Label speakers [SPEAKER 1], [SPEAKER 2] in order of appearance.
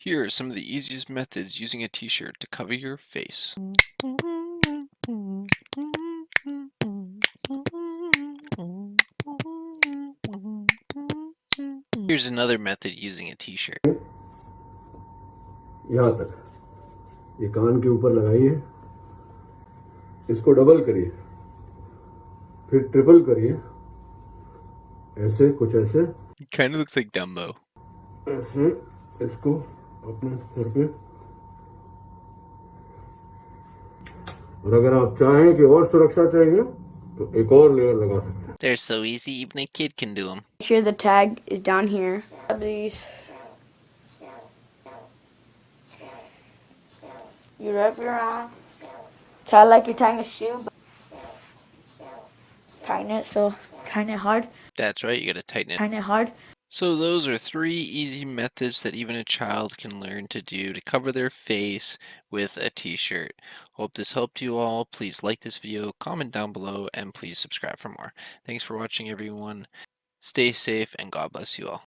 [SPEAKER 1] Here are some of the easiest methods using a t-shirt to cover your face. Here's another method using a t-shirt.
[SPEAKER 2] यहाँ तक ये कान के ऊपर लगाइए, इसको डबल करिए, फिर ट्रिपल करिए, ऐसे कुछ ऐसे
[SPEAKER 1] Kind of looks like Dumbo.
[SPEAKER 2] ऐसे इसको अपने सर पे, और अगर आप चाहें कि और सुरक्षा चाहिए तो एक और लेयर लगा सकते हैं.
[SPEAKER 1] They're so easy, even a kid can do them.
[SPEAKER 3] Make sure the tag is down here. Grab these. You wrap it around. Tie like you're tying a shoe. Tighten it, so tighten it hard.
[SPEAKER 1] That's right, you gotta tighten it.
[SPEAKER 3] Tighten it hard.
[SPEAKER 1] So those are 3 easy methods that even a child can learn to do to cover their face with a t-shirt. Hope this helped you all. Please like this video, comment down below, and please subscribe for more. Thanks for watching, everyone. Stay safe, and God bless you all.